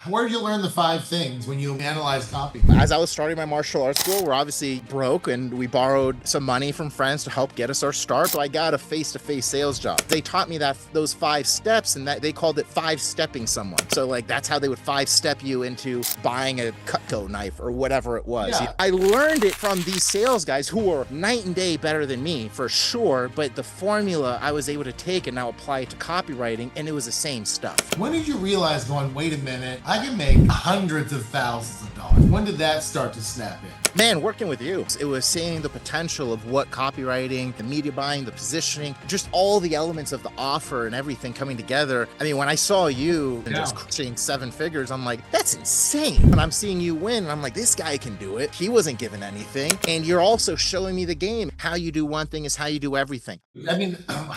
Where did you learn the 5 things when you analyze copy? As I was starting my martial arts school, we're obviously broke and we borrowed some money from friends to help get us our start. So I got a face-to-face sales job. They taught me those 5 steps, and that they called it 5-stepping someone. So like that's how they would 5-step you into buying a Cutco knife or whatever it was. Yeah. I learned it from these sales guys who were night and day better than me for sure, but the formula I was able to take and now apply it to copywriting, and it was the same stuff. When did you realize going, wait a minute, I can make hundreds of thousands of dollars? When did that start to snap in? Man, working with you, it was seeing the potential of what copywriting, the media buying, the positioning, just all the elements of the offer and everything coming together. I mean, when I saw you and just crushing 7 figures, I'm like, that's insane. And I'm seeing you win, and I'm like, this guy can do it. He wasn't given anything. And you're also showing me the game. How you do one thing is how you do everything. I mean,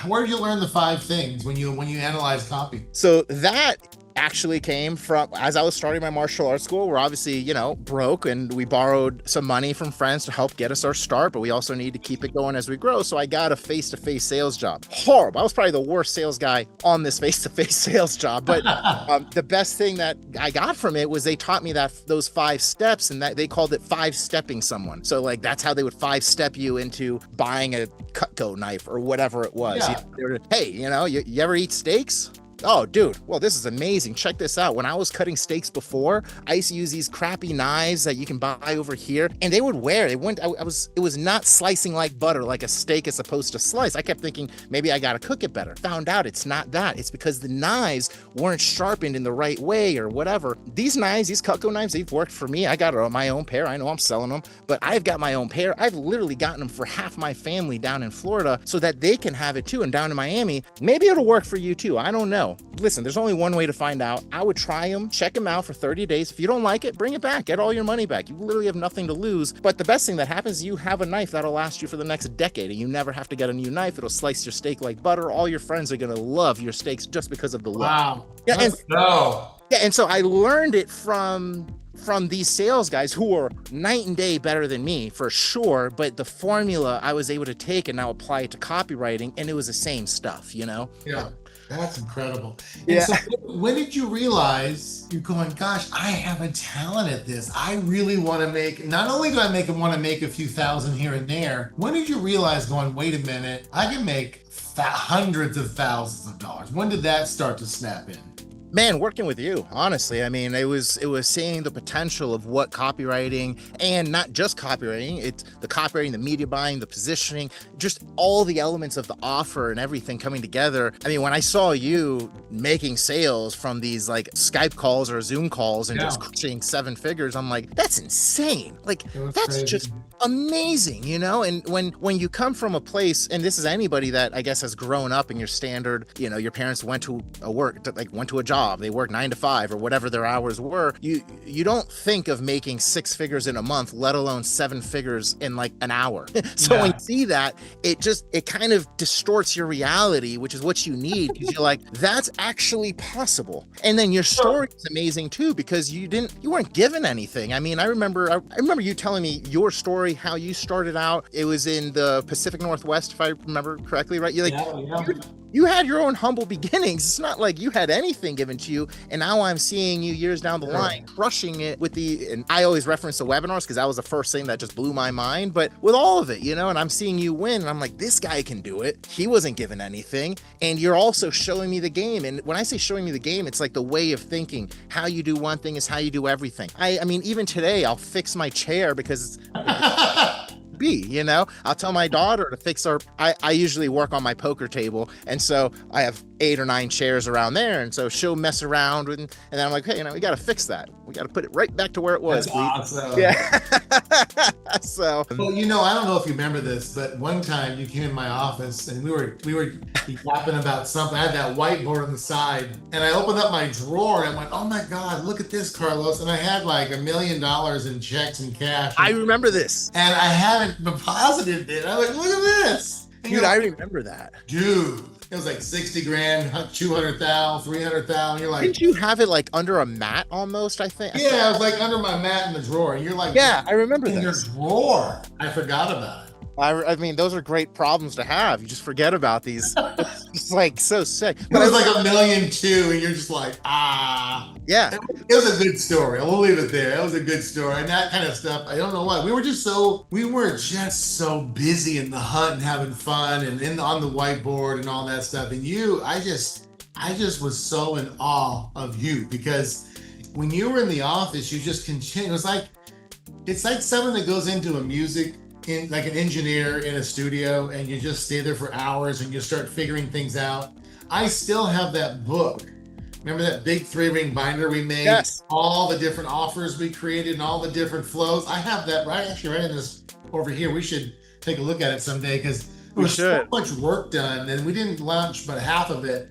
where did you learn the 5 things when you analyze copy? So that actually came from, as I was starting my martial arts school, we're obviously, broke and we borrowed some money from friends to help get us our start, but we also need to keep it going as we grow. So I got a face-to-face sales job. Horrible. I was probably the worst sales guy on this face-to-face sales job, but the best thing that I got from it was they taught me those 5 steps, and that they called it 5-stepping someone. So like that's how they would 5-step you into buying a Cutco knife or whatever it was. Yeah. They were, hey, you ever eat steaks? Oh, dude, well, this is amazing. Check this out. When I was cutting steaks before, I used to use these crappy knives that you can buy over here, and they would wear. It was not slicing like butter, like a steak is supposed to slice. I kept thinking maybe I got to cook it better. Found out it's not that. It's because the knives weren't sharpened in the right way or whatever. These knives, these Cutco knives, they've worked for me. I got my own pair. I know I'm selling them, but I've got my own pair. I've literally gotten them for half my family down in Florida so that they can have it too. And down in Miami, maybe it'll work for you too. I don't know. Listen, there's only one way to find out. I would try them, check them out for 30 days. If you don't like it, bring it back, get all your money back. You literally have nothing to lose. But the best thing that happens is you have a knife that'll last you for the next decade, and you never have to get a new knife. It'll slice your steak like butter. All your friends are going to love your steaks just because of the look. Wow. Yeah, and so I learned it from these sales guys who were night and day better than me for sure, but the formula I was able to take and now apply it to copywriting, and it was the same stuff, Yeah. That's incredible. Yeah. And so when did you realize you're going, gosh, I have a talent at this. I really want to make, not only do I want to make a few thousand here and there, when did you realize going, wait a minute, I can make hundreds of thousands of dollars? When did that start to snap in? Man, working with you, honestly, I mean, it was seeing the potential of what copywriting, and not just copywriting, it's the copywriting, the media buying, the positioning, just all the elements of the offer and everything coming together. I mean, when I saw you making sales from these like Skype calls or Zoom calls and just crushing 7 figures, I'm like, that's insane. Like, that's crazy. just amazing, And when you come from a place, and this is anybody that I guess has grown up in your standard, your parents went to a job, they work 9 to 5 or whatever their hours were, you don't think of making 6 figures in a month, let alone 7 figures in like an hour. So when you see that, it kind of distorts your reality, which is what you need, because you're like, that's actually possible. And then your story is amazing too, because you weren't given anything. I mean, I remember you telling me your story, how you started out. It was in the Pacific Northwest, if I remember correctly, right? You're like, you had your own humble beginnings. It's not like you had anything given to you. And now I'm seeing you years down the line crushing it with and I always reference the webinars because that was the first thing that just blew my mind. But with all of it, and I'm seeing you win, and I'm like, this guy can do it. He wasn't given anything. And you're also showing me the game. And when I say showing me the game, it's like the way of thinking. How you do one thing is how you do everything. I mean, even today, I'll fix my chair because I'll tell my daughter to fix I usually work on my poker table, and so I have 8 or 9 chairs around there, and so she'll mess around with, and then I'm like, hey, we got to fix that. We got to put it right back to where it was. That's awesome. Yeah. So, well, I don't know if you remember this, but one time you came in my office and we were yapping about something. I had that whiteboard on the side, and I opened up my drawer and I went, oh my God, look at this, Carlos. And I had like $1 million in checks and cash. I remember this. And I haven't deposited it. I was like, look at this. Dude, I remember that. Dude. It was like 60 grand, 200,000, 300,000. You're like, didn't you have it like under a mat almost? I think. Yeah, it was like under my mat in the drawer. And you're like, yeah, I remember in your drawer. I forgot about it. I mean, those are great problems to have. You just forget about these. It's like so sick. It But was like 1,000,002, and you're just like, yeah, It was a good story. We'll leave it there. It was a good story. And that kind of stuff, I don't know why. We were just so busy in the hunt and having fun and on the whiteboard and all that stuff. And I just was so in awe of you because when you were in the office, you just continue. It's like someone that goes into a music in like an engineer in a studio and you just stay there for hours and you start figuring things out. I still have that book. Remember that big 3-ring binder we made? yes, All the different offers we created and all the different flows. I have that right in this over here. We should take a look at it someday because there we was so should. much work done and we didn't launch but half of it.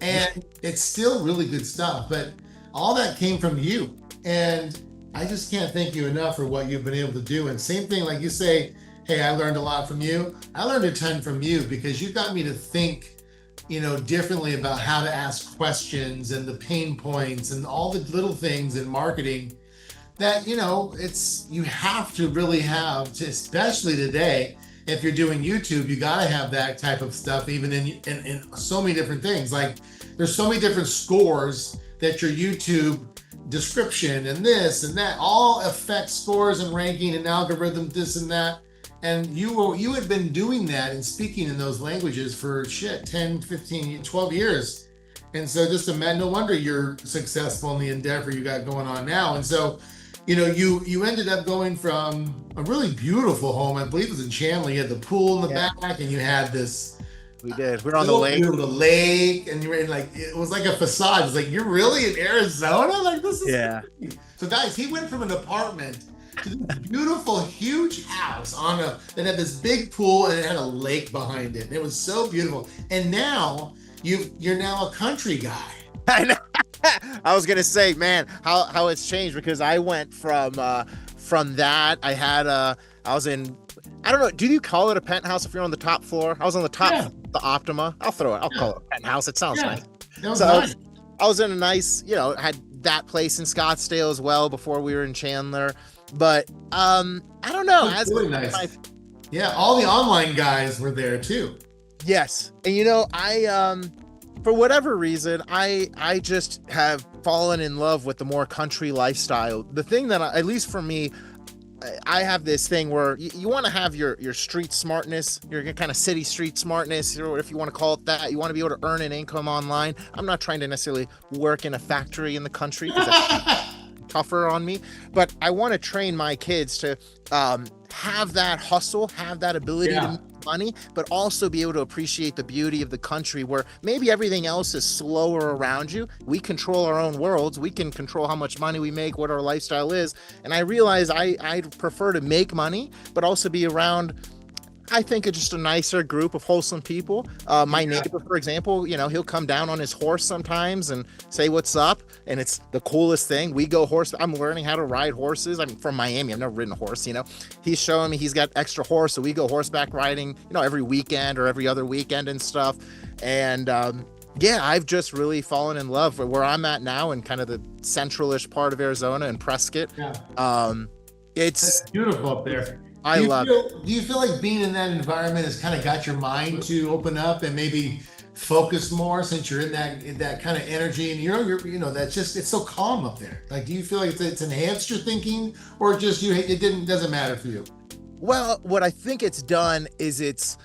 And it's still really good stuff, but all that came from you. And I just can't thank you enough for what you've been able to do. And same thing, like you say, hey, I learned a lot from you. I learned a ton from you because you got me to think, differently about how to ask questions and the pain points and all the little things in marketing that, you have to really have to, especially today, if you're doing YouTube, you got to have that type of stuff, even in so many different things. Like there's so many different scores that your YouTube description and this and that all affect scores and ranking and algorithm, this and that. And you had been doing that and speaking in those languages for 10, 15, 12 years. And so just imagine, no wonder you're successful in the endeavor you got going on now. And so, you ended up going from a really beautiful home, I believe it was in Chandler. You had the pool in the back and you had this. We did. We were on the lake. The lake, and you were like, it was like a facade. It was like, you're really in Arizona? Like, this is crazy. So guys, he went from an apartment to this beautiful, huge house that had this big pool and it had a lake behind it. And it was so beautiful. And now you're now a country guy. I know. I was gonna say, man, how it's changed because I went from that. I was in. I don't know. Do you call it a penthouse if you're on the top floor? I was on the top, the Optima. I'll call it a penthouse. It sounds nice. That was nice. I was in a nice, had that place in Scottsdale as well before we were in Chandler. But I don't know. Really nice. All the online guys were there too. Yes, and I for whatever reason, I just have fallen in love with the more country lifestyle. The thing that at least for me, I have this thing where you want to have your street smartness, your kind of city street smartness, or if you want to call it that. You want to be able to earn an income online. I'm not trying to necessarily work in a factory in the country because that's tougher on me, but I want to train my kids to have that hustle, have that ability to make money, but also be able to appreciate the beauty of the country where maybe everything else is slower around you. We control our own worlds. We can control how much money we make, what our lifestyle is. And I realize I prefer to make money, but also be around, I think, it's just a nicer group of wholesome people. My neighbor, for example, he'll come down on his horse sometimes and say what's up, and it's the coolest thing. We go horse. I'm learning how to ride horses. I'm from Miami. I've never ridden a horse. He's showing me he's got extra horse, so we go horseback riding. Every weekend or every other weekend and stuff. And I've just really fallen in love with where I'm at now in kind of the centralish part of Arizona and Prescott. It's beautiful up there. Do you feel like being in that environment has kind of got your mind to open up and maybe focus more since you're in that kind of energy and that's just, it's so calm up there. Like, do you feel like it's enhanced your thinking or just doesn't matter for you? Well, what I think it's done is it's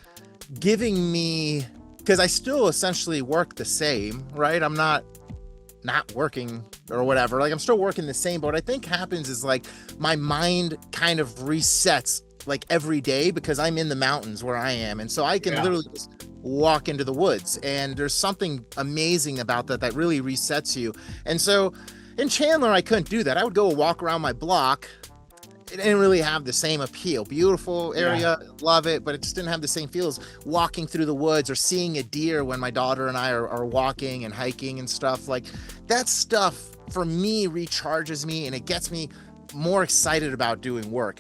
giving me, because I still essentially work the same, right? I'm not working or whatever. Like I'm still working the same, but what I think happens is like my mind kind of resets like every day because I'm in the mountains where I am. And so I can literally just walk into the woods and there's something amazing about that really resets you. And so in Chandler, I couldn't do that. I would go walk around my block. It didn't really have the same appeal. Beautiful area, love it, but it just didn't have the same feel as walking through the woods or seeing a deer when my daughter and I are walking and hiking and stuff. Like that stuff for me recharges me and it gets me more excited about doing work.